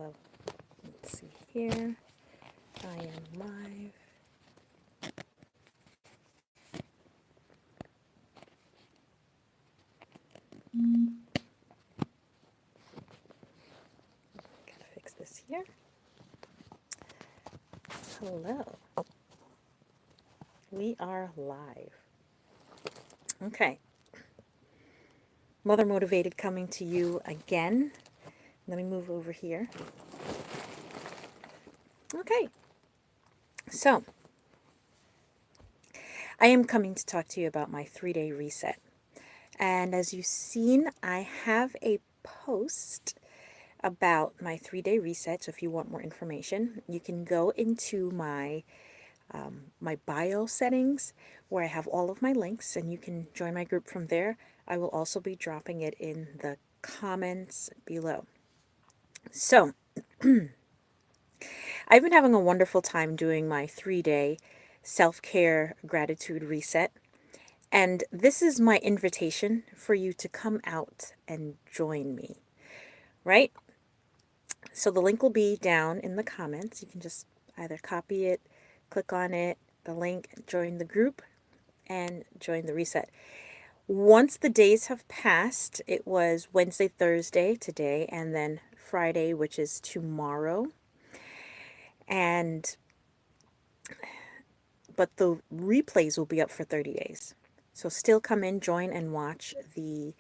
Hello. Let's see here. I am live. Gotta fix this here. Hello. We are live. Okay. Mother Motivated coming to you again. Let me move over here. Okay. So, I am coming to talk to you about my 3-day reset. And as you've seen, I have a post about my 3-day reset. So if you want more information, you can go into my bio settings where I have all of my links, and you can join my group from there. I will also be dropping it in the comments below. So I've been having a wonderful time doing my 3-day self-care gratitude reset. And this is my invitation for you to come out and join me, right? So the link will be down in the comments. You can just either copy it, click on it, the link, join the group, and join the reset. Once the days have passed, it was Wednesday, Thursday today, and then Friday, which is tomorrow. But the replays will be up for 30 days. So still come in, join, and watch the,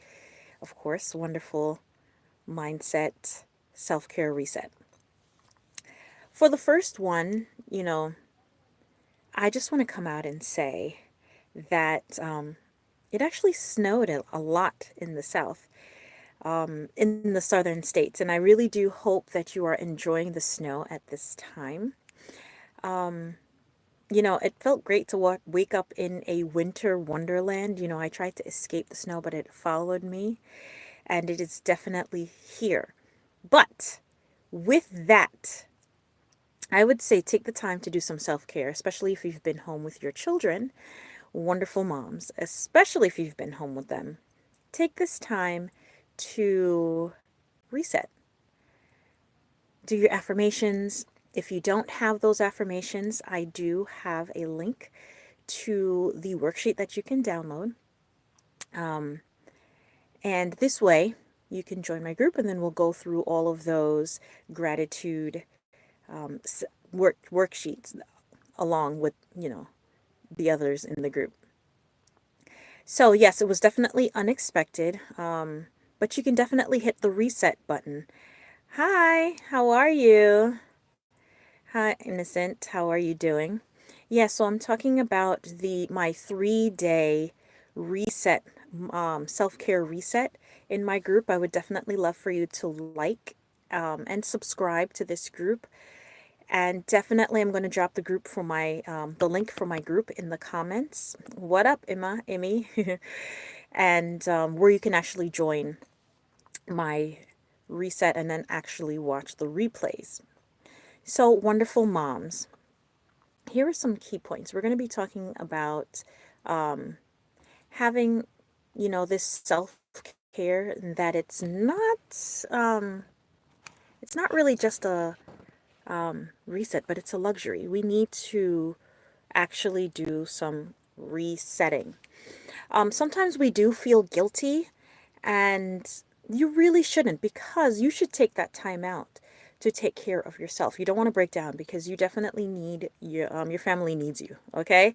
of course, wonderful mindset self-care reset. For the first one, I just want to come out and say that it actually snowed a lot in the South, in the southern states. And I really do hope that you are enjoying the snow at this time. It felt great to wake up in a winter wonderland. I tried to escape the snow, but it followed me, and it is definitely here. But with that, I would say take the time to do some self-care, especially if you've been home with your children, wonderful moms, especially if you've been home with them. Take this time to reset. Do your affirmations. If you don't have those affirmations, I do have a link to the worksheet that you can download. And this way, you can join my group, and then we'll go through all of those gratitude worksheets along with, the others in the group. So yes, it was definitely unexpected, but you can definitely hit the reset button. Hi, how are you? Hi, Innocent. How are you doing? Yeah, so I'm talking about my 3-day reset, self-care reset in my group. I would definitely love for you to like and subscribe to this group. And definitely, I'm going to drop the group for the link for my group in the comments. What up, Emmy? And where you can actually join my reset and then actually watch the replays. So, wonderful moms, here are some key points. We're going to be talking about having, this self-care, that it's not really just a reset, but it's a luxury. We need to actually do some resetting. Sometimes we do feel guilty, and you really shouldn't, because you should take that time out to take care of yourself. You don't want to break down, because you definitely need your family needs you. Okay.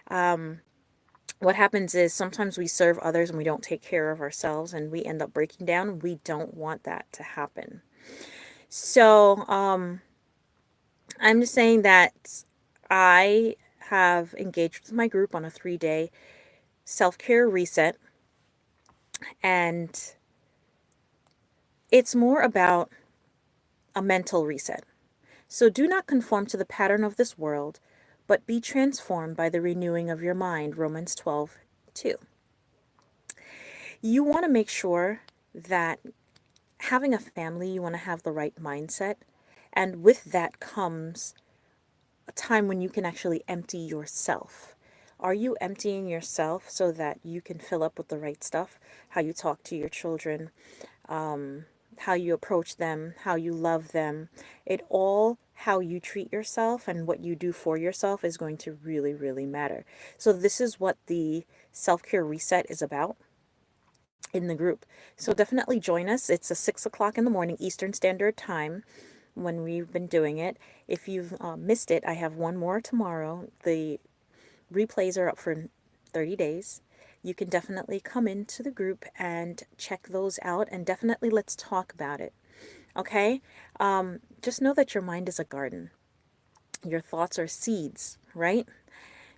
What happens is sometimes we serve others and we don't take care of ourselves, and we end up breaking down. We don't want that to happen. So I'm just saying that I have engaged with my group on a 3-day self-care reset, and it's more about a mental reset. So do not conform to the pattern of this world, but be transformed by the renewing of your mind, Romans 12:2. You want to make sure that having a family, you want to have the right mindset, and with that comes a time when you can actually empty yourself. Are you emptying yourself so that you can fill up with the right stuff? How you talk to your children, how you approach them, how you love them. It all, how you treat yourself and what you do for yourself is going to really, really matter. So this is what the self-care reset is about in the group. So definitely join us. It's a 6 o'clock in the morning Eastern Standard Time when we've been doing it. If you've missed it, I have one more tomorrow. The replays are up for 30 days. You can definitely come into the group and check those out, and definitely let's talk about it. Okay? Just know that your mind is a garden. Your thoughts are seeds, right?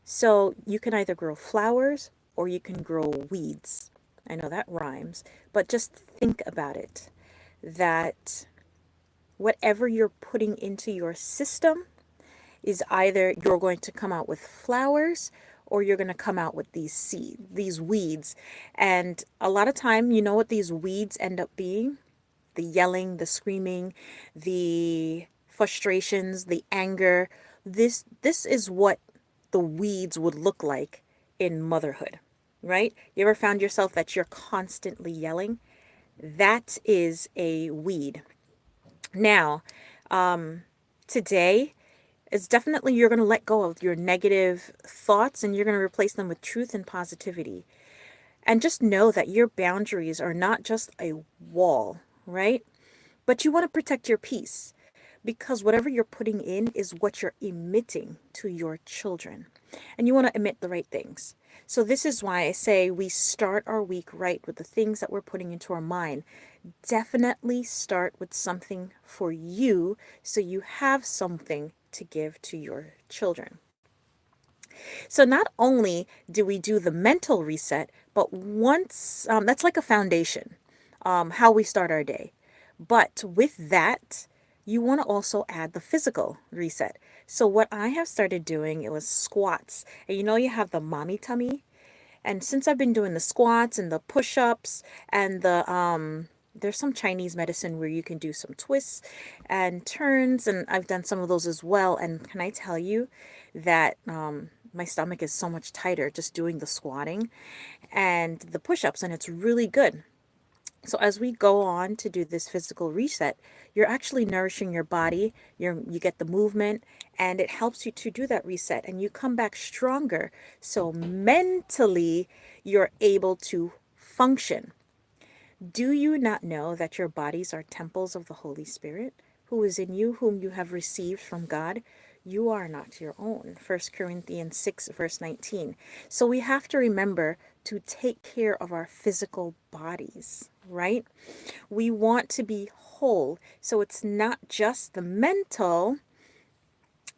So you can either grow flowers or you can grow weeds. I know that rhymes, but just think about it, that whatever you're putting into your system is either you're going to come out with flowers or you're going to come out with these weeds. And a lot of time, you know what these weeds end up being? The yelling, the screaming, the frustrations, the anger. This is what the weeds would look like in motherhood, right? You ever found yourself that you're constantly yelling? That is a weed. Now, today is definitely you're going to let go of your negative thoughts and you're going to replace them with truth and positivity. And just know that your boundaries are not just a wall, right? But you want to protect your peace because whatever you're putting in is what you're emitting to your children. And you want to emit the right things. So this is why I say we start our week right with the things that we're putting into our mind. Definitely start with something for you so you have something to give to your children. So not only do we do the mental reset, but once that's like a foundation, how we start our day. But with that, you want to also add the physical reset. So what I have started doing, it was squats. And you know you have the mommy tummy, and since I've been doing the squats and the push-ups and the there's some Chinese medicine where you can do some twists and turns, and I've done some of those as well. And can I tell you that my stomach is so much tighter just doing the squatting and the push-ups, and it's really good. So as we go on to do this physical reset, you're actually nourishing your body, you get the movement, and it helps you to do that reset, and you come back stronger. So mentally, you're able to function. Do you not know that your bodies are temples of the Holy Spirit, who is in you, whom you have received from God? You are not your own. 1 Corinthians 6, verse 19. So we have to remember to take care of our physical bodies, right? We want to be whole. So it's not just the mental,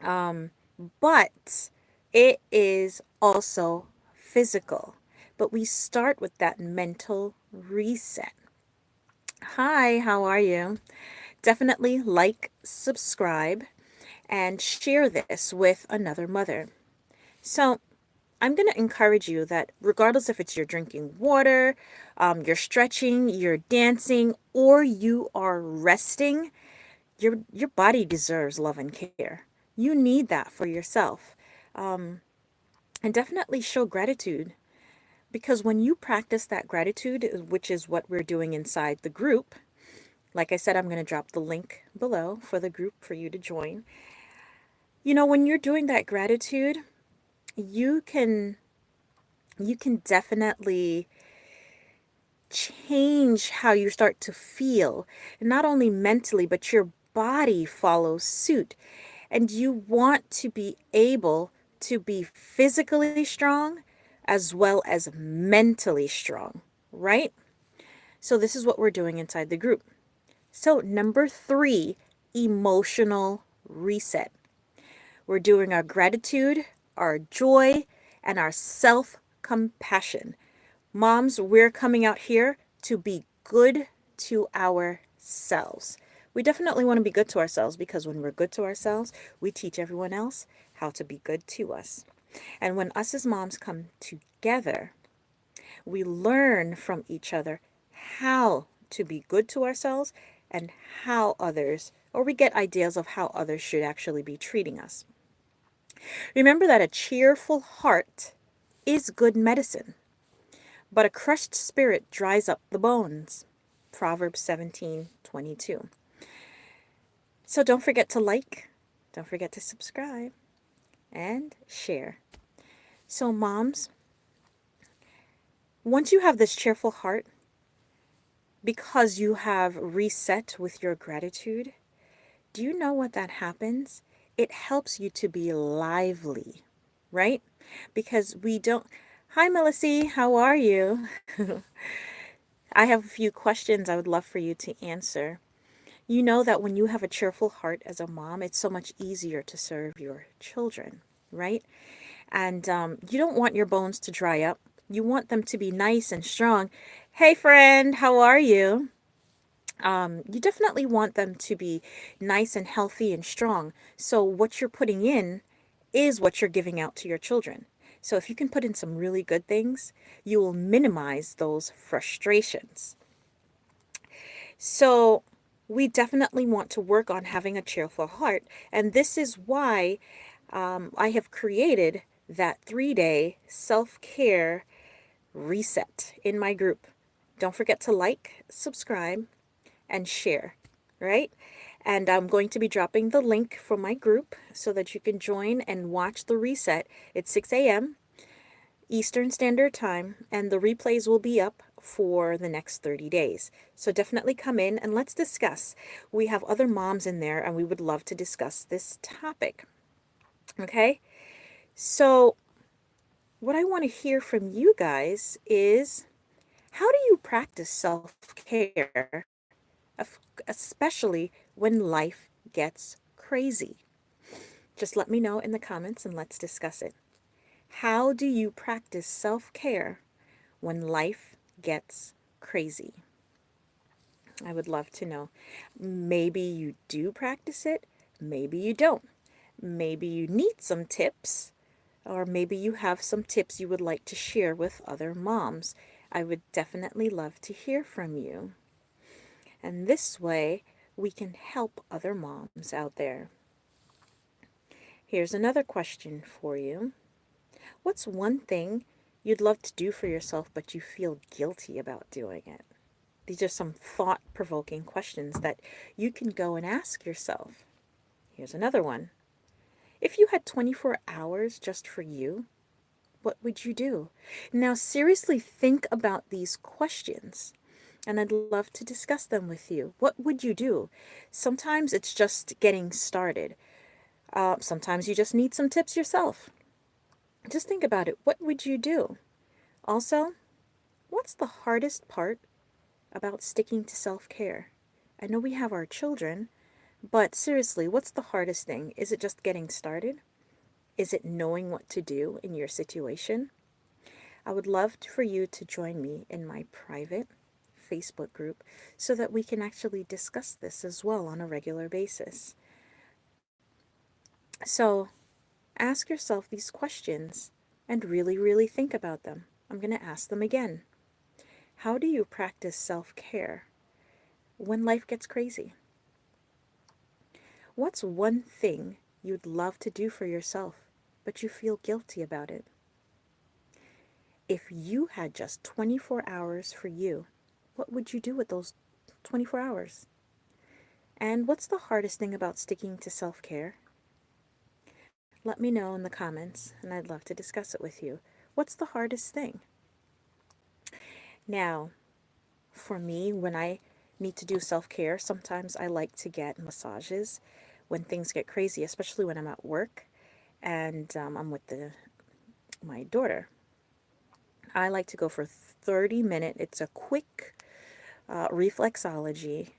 but it is also physical. But we start with that mental reset. Hi, how are you? Definitely like, subscribe, and share this with another mother. So, I'm going to encourage you that regardless if it's you're drinking water, you're stretching, you're dancing, or you are resting, your body deserves love and care. You need that for yourself. And definitely show gratitude. Because when you practice that gratitude, which is what we're doing inside the group, like I said, I'm going to drop the link below for the group for you to join. You know, when you're doing that gratitude, you can definitely change how you start to feel, and not only mentally, but your body follows suit. And you want to be able to be physically strong as well as mentally strong, right? So this is what we're doing inside the group. So number 3, emotional reset. We're doing our gratitude, our joy, and our self-compassion. Moms, we're coming out here to be good to ourselves. We definitely want to be good to ourselves because when we're good to ourselves, we teach everyone else how to be good to us. And when us as moms come together, we learn from each other how to be good to ourselves and how others, or we get ideas of how others should actually be treating us. Remember that a cheerful heart is good medicine, but a crushed spirit dries up the bones. Proverbs 17:22. So don't forget to like, don't forget to subscribe, and share. So, moms, once you have this cheerful heart, because you have reset with your gratitude, do you know what that happens? It helps you to be lively, right? Because we don't. Hi, Melissy, how are you? I have a few questions I would love for you to answer. You know that when you have a cheerful heart as a mom, it's so much easier to serve your children, right? And you don't want your bones to dry up. You want them to be nice and strong. Hey, friend, how are you? You definitely want them to be nice and healthy and strong. So, what you're putting in is what you're giving out to your children. So, if you can put in some really good things, you will minimize those frustrations. So, we definitely want to work on having a cheerful heart. And this is why I have created that 3-day self care reset in my group. Don't forget to like, subscribe, and share, right? And I'm going to be dropping the link for my group so that you can join and watch the reset. It's 6 a.m. Eastern Standard Time, and the replays will be up for the next 30 days. So definitely come in and let's discuss. We have other moms in there, and we would love to discuss this topic. Okay? So, what I want to hear from you guys is, how do you practice self care, especially when life gets crazy? Just let me know in the comments and let's discuss it. How do you practice self care when life gets crazy? I would love to know. Maybe you do practice it, maybe you don't. Maybe you need some tips, or maybe you have some tips you would like to share with other moms. I would definitely love to hear from you. And this way, we can help other moms out there. Here's another question for you. What's one thing you'd love to do for yourself, but you feel guilty about doing it? These are some thought provoking questions that you can go and ask yourself. Here's another one. If you had 24 hours just for you, what would you do? Now, seriously, think about these questions, and I'd love to discuss them with you. What would you do? Sometimes it's just getting started. Sometimes you just need some tips yourself. Just think about it. What would you do? Also, what's the hardest part about sticking to self care? I know we have our children, but seriously, what's the hardest thing? Is it just getting started? Is it knowing what to do in your situation? I would love for you to join me in my private Facebook group so that we can actually discuss this as well on a regular basis. So, ask yourself these questions and really, really think about them. I'm going to ask them again. How do you practice self care when life gets crazy? What's one thing you'd love to do for yourself, but you feel guilty about it? If you had just 24 hours for you, what would you do with those 24 hours? And what's the hardest thing about sticking to self care? Let me know in the comments, and I'd love to discuss it with you. What's the hardest thing? Now, for me, when I need to do self care, sometimes I like to get massages when things get crazy, especially when I'm at work and I'm with my daughter. I like to go for 30-minute. It's a quick reflexology.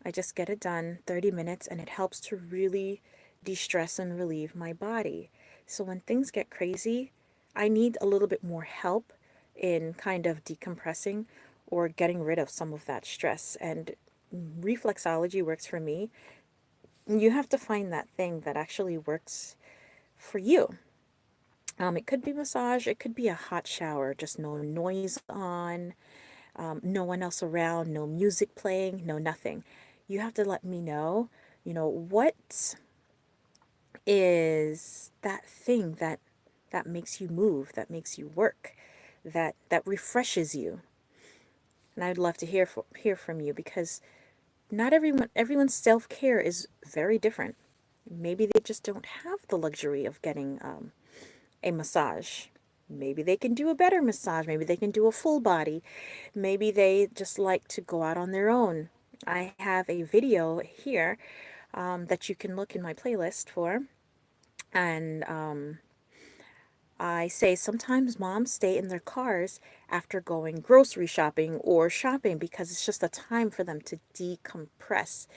I just get it done 30 minutes, and it helps to really de-stress and relieve my body. So when things get crazy, I need a little bit more help in kind of decompressing or getting rid of some of that stress. And reflexology works for me. You have to find that thing that actually works for you. It could be massage, it could be a hot shower, just no noise on, no one else around, no music playing, no nothing. You have to let me know, what is that thing that makes you move, that makes you work, that refreshes you. And I'd love to hear from you, because not everyone's self-care is very different. Maybe they just don't have the luxury of getting a massage. Maybe they can do a better massage. Maybe they can do a full body. Maybe they just like to go out on their own. I have a video here that you can look in my playlist for. And I say sometimes moms stay in their cars after going grocery shopping or shopping because it's just a time for them to decompress.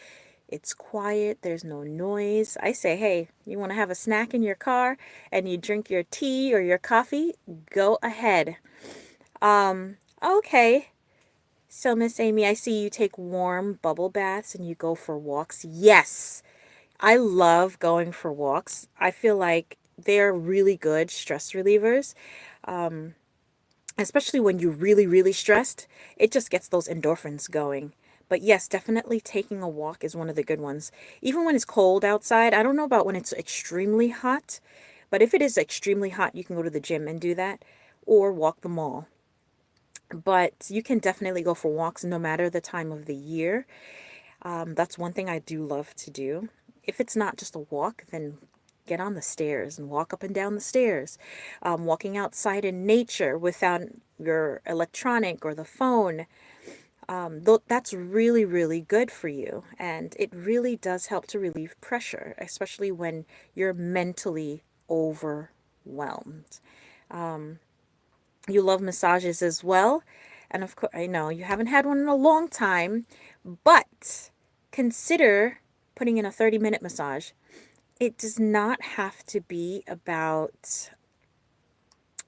It's quiet, there's no noise. I say, hey, you want to have a snack in your car and you drink your tea or your coffee? Go ahead. Okay. So, Miss Amy, I see you take warm bubble baths and you go for walks. Yes, I love going for walks. I feel like they're really good stress relievers, especially when you're really, really stressed. It just gets those endorphins going. But yes, definitely taking a walk is one of the good ones. Even when it's cold outside, I don't know about when it's extremely hot, but if it is extremely hot, you can go to the gym and do that or walk the mall. But you can definitely go for walks no matter the time of the year. That's one thing I do love to do. If it's not just a walk, then get on the stairs and walk up and down the stairs. Walking outside in nature without your electronic or the phone, that's really, really good for you. And it really does help to relieve pressure, especially when you're mentally overwhelmed. You love massages as well. And of course, I know you haven't had one in a long time, but consider putting in a 30-minute massage. It does not have to be about,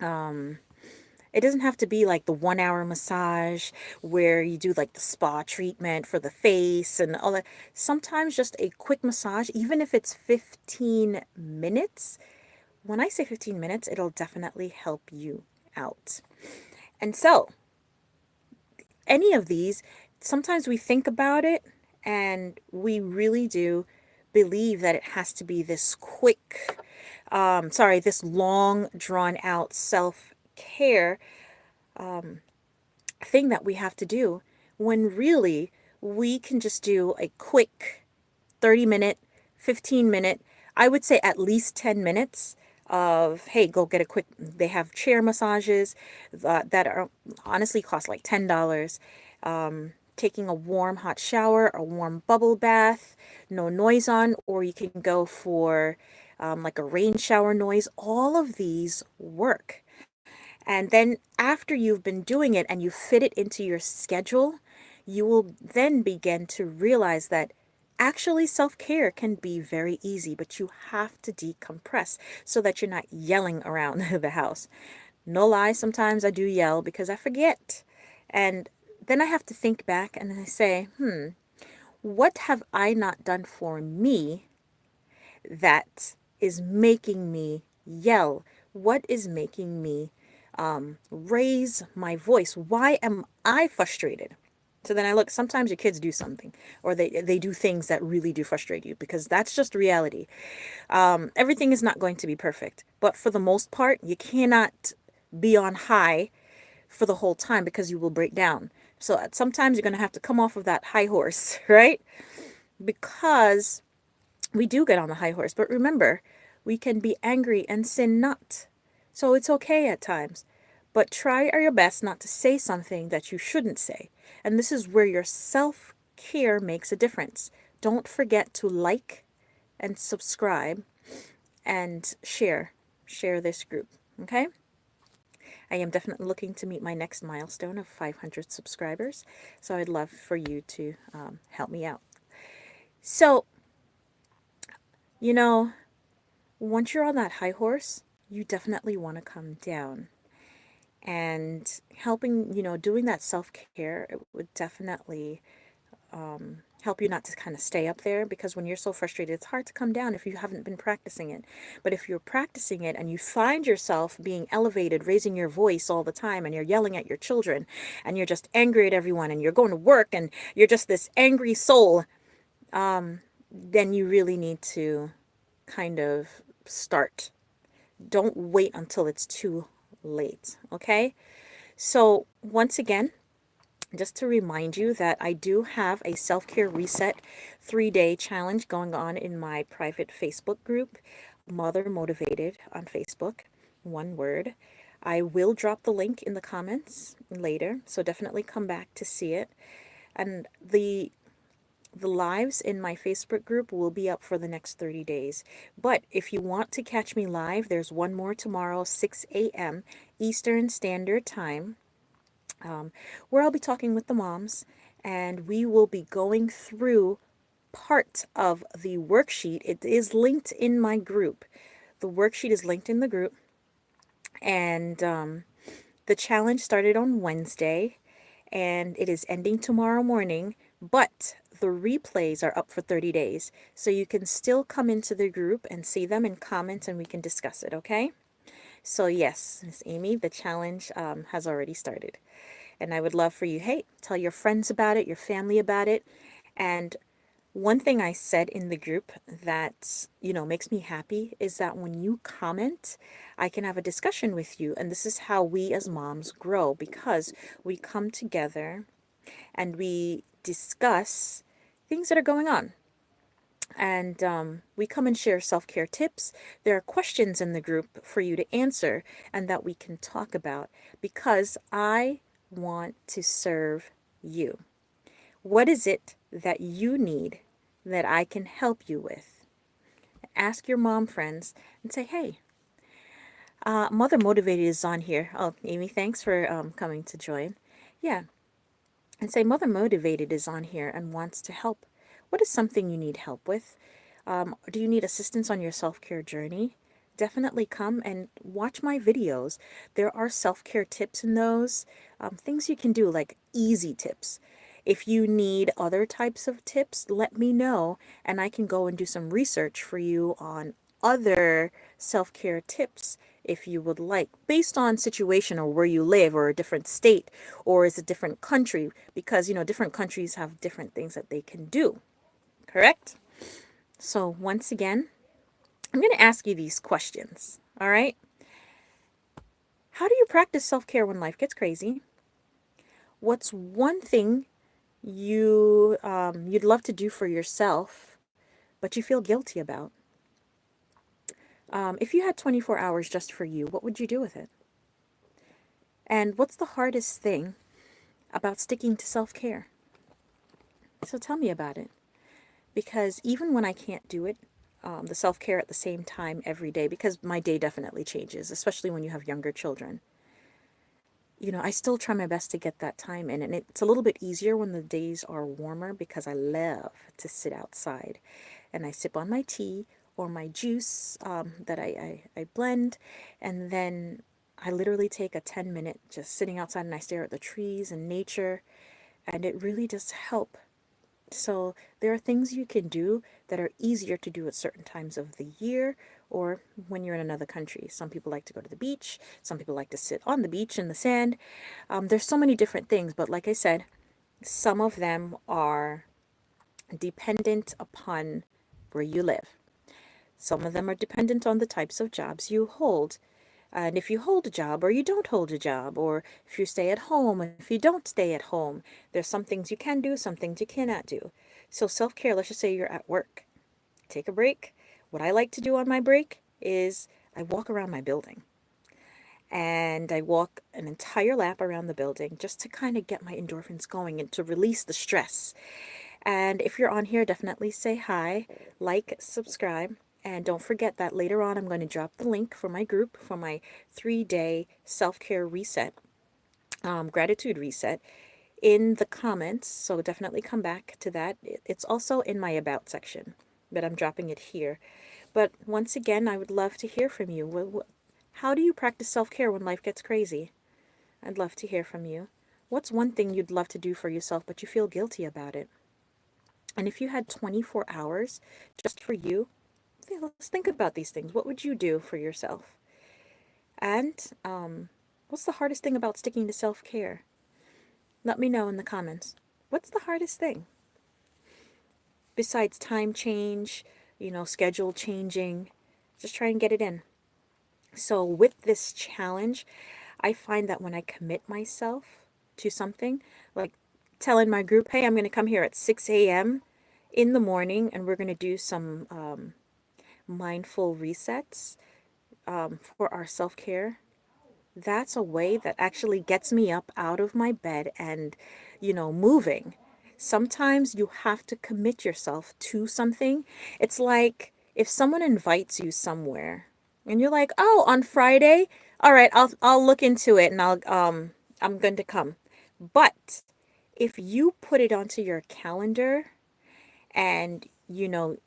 it doesn't have to be like the 1 hour massage where you do like the spa treatment for the face and all that. Sometimes just a quick massage, even if it's 15 minutes. When I say 15 minutes, it'll definitely help you out. And so, any of these, sometimes we think about it and we really do believe that it has to be this quick, this long, drawn out self care thing that we have to do, when really we can just do a quick 30-minute, 15-minute, I would say at least 10 minutes of, hey, go get a quick, they have chair massages that are honestly cost like $10. Taking a warm hot shower, a warm bubble bath, no noise on, or you can go for like a rain shower noise. All of these work. And then after you've been doing it and you fit it into your schedule, you will then begin to realize that actually self-care can be very easy, but you have to decompress so that you're not yelling around the house. No lie, sometimes I do yell because I forget. And then I have to think back and I say, what have I not done for me that is making me yell? What is making me raise my voice? Why am I frustrated? So then I look, sometimes your kids do something or they do things that really do frustrate you, because that's just reality. Everything is not going to be perfect, but for the most part, you cannot be on high for the whole time because you will break down. So sometimes you're going to have to come off of that high horse, right? Because we do get on the high horse. But remember, we can be angry and sin not. So it's okay at times. But try your best not to say something that you shouldn't say. And this is where your self care makes a difference. Don't forget to like and subscribe and share. Share this group. Okay? I am definitely looking to meet my next milestone of 500 subscribers. So I'd love for you to help me out. So, you know, once you're on that high horse, you definitely want to come down. And helping, doing that self care, it would definitely help you not to kind of stay up there, because when you're so frustrated, it's hard to come down if you haven't been practicing it. But if you're practicing it and you find yourself being elevated, raising your voice all the time, and you're yelling at your children, and you're just angry at everyone, and you're going to work, and you're just this angry soul, then you really need to kind of start. Don't wait until it's too late, okay? So once again, just to remind you that I do have a self-care reset 3-day challenge going on in my private Facebook group, Mother Motivated on Facebook, one word. I will drop the link in the comments later, so definitely come back to see it. And the lives in my Facebook group will be up for the next 30 days. But if you want to catch me live, there's one more tomorrow, 6 a.m. Eastern Standard Time, where I'll be talking with the moms, and we will be going through part of the worksheet. It is linked in my group. The worksheet is linked in the group, and the challenge started on Wednesday, and it is ending tomorrow morning, but the replays are up for 30 days. So you can still come into the group and see them and comment, and we can discuss it, okay? So yes, Miss Amy, the challenge has already started. And I would love for you, hey, tell your friends about it, your family about it. And one thing I said in the group that, makes me happy is that when you comment, I can have a discussion with you. And this is how we as moms grow, because we come together and we discuss things that are going on. And we come and share self-care tips. There are questions in the group for you to answer and that we can talk about, because I want to serve you. What is it that you need that I can help you with? Ask your mom friends and say, hey, Mother Motivated is on here. Oh, Amy, thanks for coming to join. Yeah. And say, Mother Motivated is on here and wants to help. What is something you need help with? Do you need assistance on your self-care journey? Definitely come and watch my videos. There are self-care tips in those, things you can do, like easy tips. If you need other types of tips, let me know, and I can go and do some research for you on other self-care tips if you would like, based on situation or where you live, or a different state, or is a different country, because different countries have different things that they can do. Correct? So once again, I'm going to ask you these questions. All right? How do you practice self-care when life gets crazy? What's one thing you'd love to do for yourself, but you feel guilty about? If you had 24 hours just for you, what would you do with it? And what's the hardest thing about sticking to self-care? So tell me about it. Because even when I can't do it, the self-care at the same time every day, because my day definitely changes, especially when you have younger children. I still try my best to get that time in, and it's a little bit easier when the days are warmer, because I love to sit outside and I sip on my tea or my juice that I blend, and then I literally take a 10-minute just sitting outside, and I stare at the trees and nature, and it really does help. So there are things you can do that are easier to do at certain times of the year, or when you're in another country. Some people like to go to the beach. Some people like to sit on the beach in the sand. There's so many different things, but like I said, some of them are dependent upon where you live. Some of them are dependent on the types of jobs you hold. And if you hold a job or you don't hold a job, or if you stay at home, if you don't stay at home, there's some things you can do, some things you cannot do. So self-care, let's just say you're at work. Take a break. What I like to do on my break is I walk around my building. And I walk an entire lap around the building just to kind of get my endorphins going and to release the stress. And if you're on here, definitely say hi, like, subscribe. And don't forget that later on, I'm going to drop the link for my group for my 3-day self-care reset, gratitude reset, in the comments. So definitely come back to that. It's also in my about section, but I'm dropping it here. But once again, I would love to hear from you. How do you practice self-care when life gets crazy? I'd love to hear from you. What's one thing you'd love to do for yourself, but you feel guilty about it? And if you had 24 hours just for you, let's think about these things. What would you do for yourself? And what's the hardest thing about sticking to self-care? Let me know in the comments. What's the hardest thing? Besides time change, schedule changing, just try and get it in. So with this challenge, I find that when I commit myself, to something, like telling my group, hey, I'm going to come here at 6 a.m. in the morning and we're going to do some mindful resets for our self care. That's a way that actually gets me up out of my bed and, moving. Sometimes you have to commit yourself to something. It's like if someone invites you somewhere and you're like, "Oh, on Friday? All right, I'll look into it and I'm going to come." But if you put it onto your calendar and,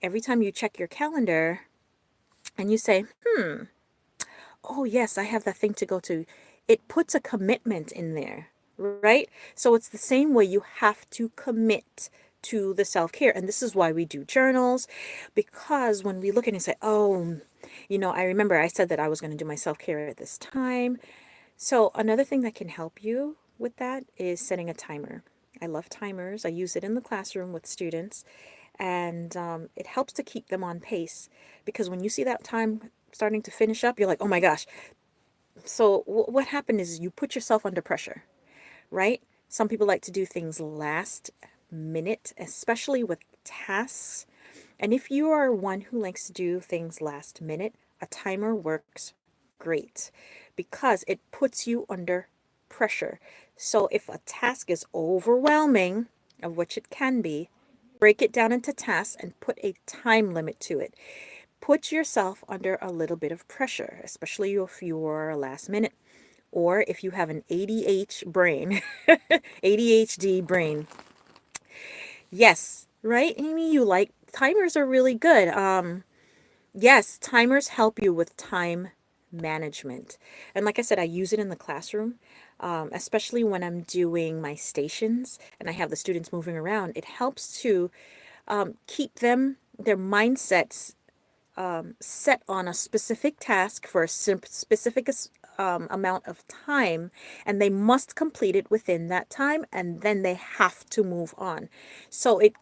every time you check your calendar and you say, oh yes, I have that thing to go to. It puts a commitment in there, right? So it's the same way you have to commit to the self-care. And this is why we do journals, because when we look at it and say, oh, I remember I said that I was going to do my self-care at this time. So another thing that can help you with that is setting a timer. I love timers. I use it in the classroom with students, and it helps to keep them on pace because when you see that time starting to finish up, you're like, oh my gosh. So what happened is you put yourself under pressure, right? Some people like to do things last minute, especially with tasks. And if you are one who likes to do things last minute, a timer works great because it puts you under pressure. So if a task is overwhelming, of which it can be, break it down into tasks and put a time limit to it. Put yourself under a little bit of pressure, especially if you are last minute or if you have an ADH brain, ADHD brain. Yes, right, Amy? You like timers are really good. Yes, timers help you with time management. And like I said, I use it in the classroom, especially when I'm doing my stations and I have the students moving around. It helps to keep their mindsets set on a specific task for a specific amount of time, and they must complete it within that time, and then they have to move on. So it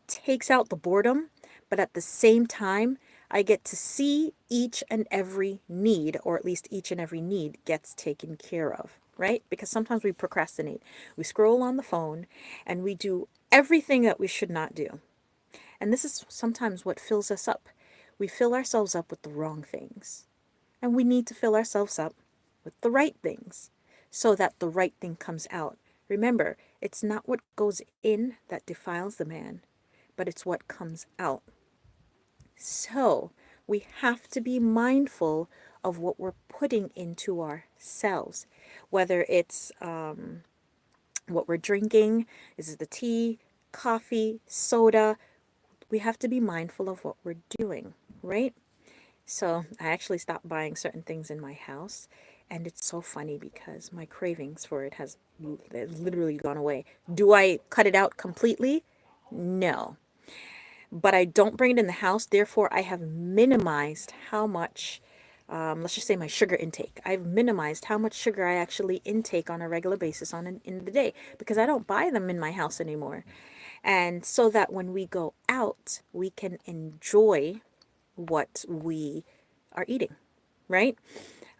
takes out the boredom, but at the same time, I get to see each and every need, or at least each and every need gets taken care of, right? Because sometimes we procrastinate. We scroll on the phone and we do everything that we should not do. And this is sometimes what fills us up. We fill ourselves up with the wrong things. And we need to fill ourselves up with the right things so that the right thing comes out. Remember, it's not what goes in that defiles the man, but it's what comes out. So we have to be mindful of what we're putting into ourselves, whether it's what we're drinking, is it the tea, coffee, soda. We have to be mindful of what we're doing, right? So I actually stopped buying certain things in my house, and it's so funny because my cravings for it has literally gone away. Do I cut it out completely? No. But I don't bring it in the house, therefore I have minimized how much, let's just say my sugar intake. I've minimized how much sugar I actually intake on a regular basis in the day because I don't buy them in my house anymore. And so that when we go out, we can enjoy what we are eating, right?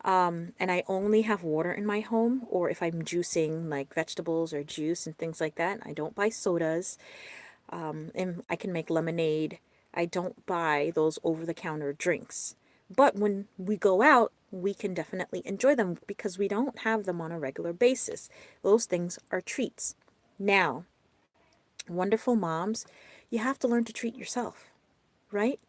And I only have water in my home, or if I'm juicing like vegetables or juice and things like that, I don't buy sodas. And I can make lemonade. I don't buy those over the counter drinks. But when we go out, we can definitely enjoy them because we don't have them on a regular basis. Those things are treats. Now, wonderful moms, you have to learn to treat yourself, right?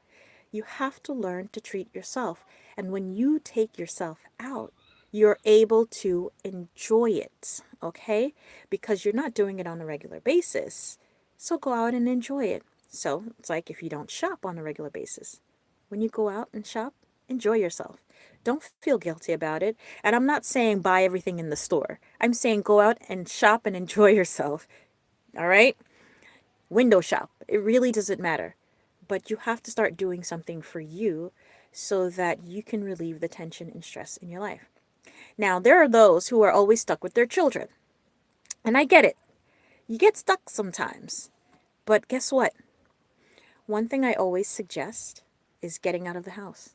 You have to learn to treat yourself. And when you take yourself out, you're able to enjoy it, okay? Because you're not doing it on a regular basis. So go out and enjoy it. So it's like if you don't shop on a regular basis. When you go out and shop, enjoy yourself. Don't feel guilty about it. And I'm not saying buy everything in the store. I'm saying go out and shop and enjoy yourself. All right? Window shop. It really doesn't matter. But you have to start doing something for you so that you can relieve the tension and stress in your life. Now, there are those who are always stuck with their children. And I get it. You get stuck sometimes. But guess what? One thing I always suggest is getting out of the house.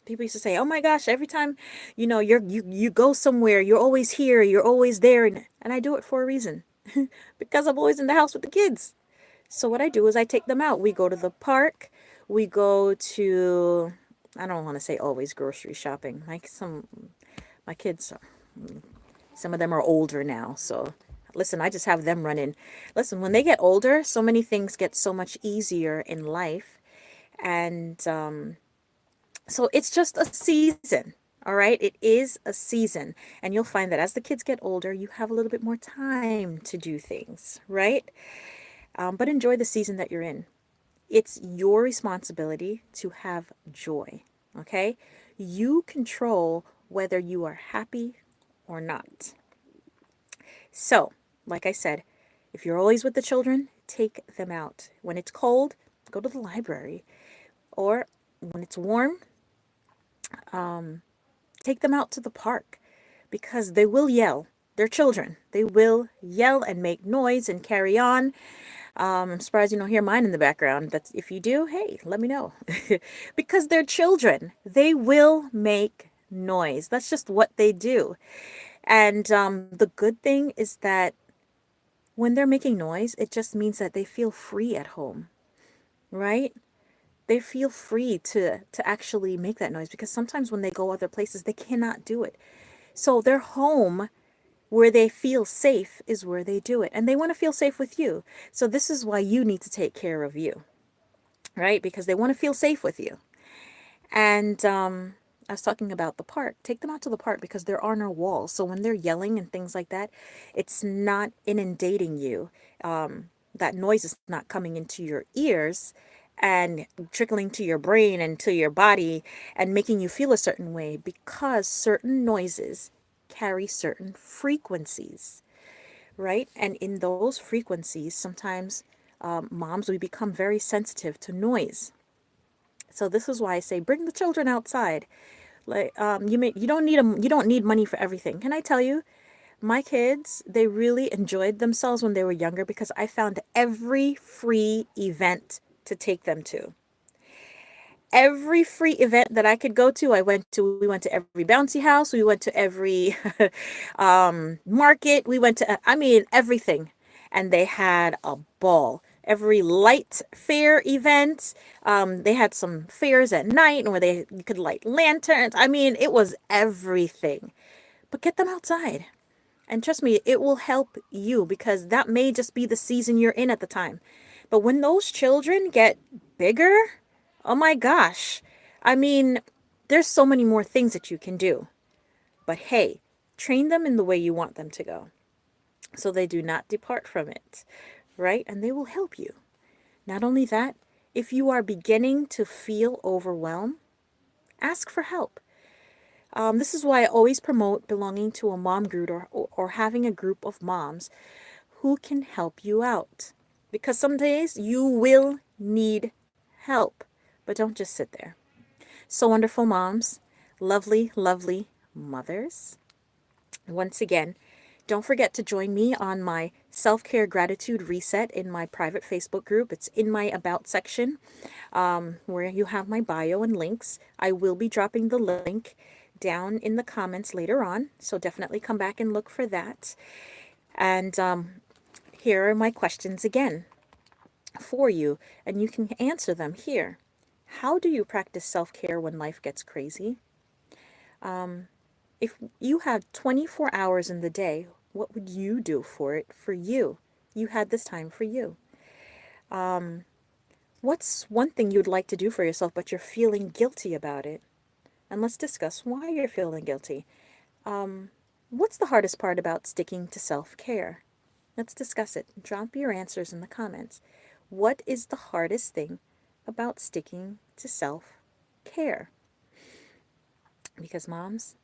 People used to say, "Oh my gosh, every time, you go somewhere, you're always here, you're always there," and I do it for a reason, because I'm always in the house with the kids. So what I do is I take them out. We go to the park. We go to, I don't want to say always grocery shopping. Like my kids, some of them are older now, so listen, I just have them run in. Listen, when they get older, so many things get so much easier in life, and so it's just a season. All right, it is a season, and you'll find that as the kids get older, you have a little bit more time to do things, right? But enjoy the season that you're in. It's your responsibility to have joy, okay? You control whether you are happy or not. So, like I said, if you're always with the children, take them out. When it's cold, go to the library. Or when it's warm, take them out to the park, because they will yell. They're children. They will yell and make noise and carry on. I'm surprised you don't hear mine in the background. But if you do, hey, let me know. Because they're children. They will make noise. That's just what they do. And the good thing is that when they're making noise, it just means that they feel free at home, right? They feel free to actually make that noise, because sometimes when they go other places, they cannot do it. So their home, where they feel safe, is where they do it. And they want to feel safe with you. So this is why you need to take care of you, right? Because they want to feel safe with you. And I was talking about the park. Take them out to the park, because there are no walls. So when they're yelling and things like that, it's not inundating you. That noise is not coming into your ears and trickling to your brain and to your body and making you feel a certain way, because certain noises carry certain frequencies, right? And in those frequencies, sometimes moms, we become very sensitive to noise. So this is why I say bring the children outside. Like you don't need money for everything. Can I tell you, my kids, they really enjoyed themselves when they were younger, because I found every free event to take them to. Every free event that I could go to, I went to. We went to every bouncy house. We went to every market. We went to, I mean, everything. And they had a ball. Every light fair event. They had some fairs at night where you could light lanterns. I mean, it was everything. But get them outside. And trust me, it will help you, because that may just be the season you're in at the time. But when those children get bigger, oh my gosh. I mean, there's so many more things that you can do. But hey, train them in the way you want them to go, so they do not depart from it, right? And they will help you. Not only that, if you are beginning to feel overwhelmed, ask for help. This is why I always promote belonging to a mom group, or having a group of moms who can help you out. Because some days you will need help, but don't just sit there. So wonderful moms, lovely, lovely mothers. Once again, don't forget to join me on my self-care gratitude reset in my private Facebook group. It's in my about section, where you have my bio and links. I will be dropping the link down in the comments later on, so definitely come back and look for that. And here are my questions again for you, and you can answer them here. How do you practice self-care when life gets crazy? If you had 24 hours in the day, what would you do for it for you? You had this time for you. What's one thing you'd like to do for yourself, but you're feeling guilty about it? And let's discuss why you're feeling guilty. What's the hardest part about sticking to self-care? Let's discuss it. Drop your answers in the comments. What is the hardest thing about sticking to self-care? Because moms,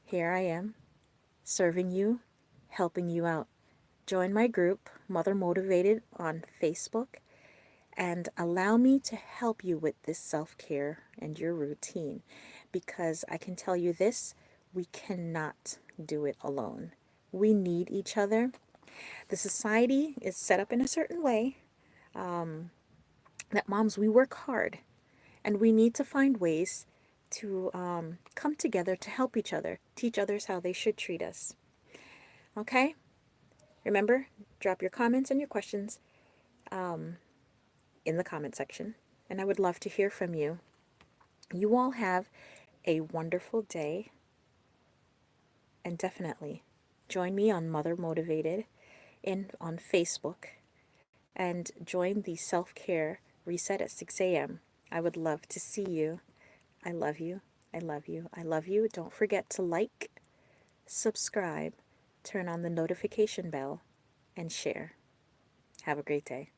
here I am, serving you, helping you out. Join my group, Mother Motivated, on Facebook, and allow me to help you with this self-care and your routine. Because I can tell you this, we cannot do it alone. We need each other. The society is set up in a certain way that moms, we work hard, and we need to find ways to come together to help each other, teach others how they should treat us. Okay? Remember, drop your comments and your questions in the comment section, and I would love to hear from you. You all have a wonderful day, and definitely join me on Mother Motivated on Facebook, and join the self-care reset at 6 a.m. I would love to see you. I love you. I love you. I love you. Don't forget to like, subscribe, turn on the notification bell, and share. Have a great day.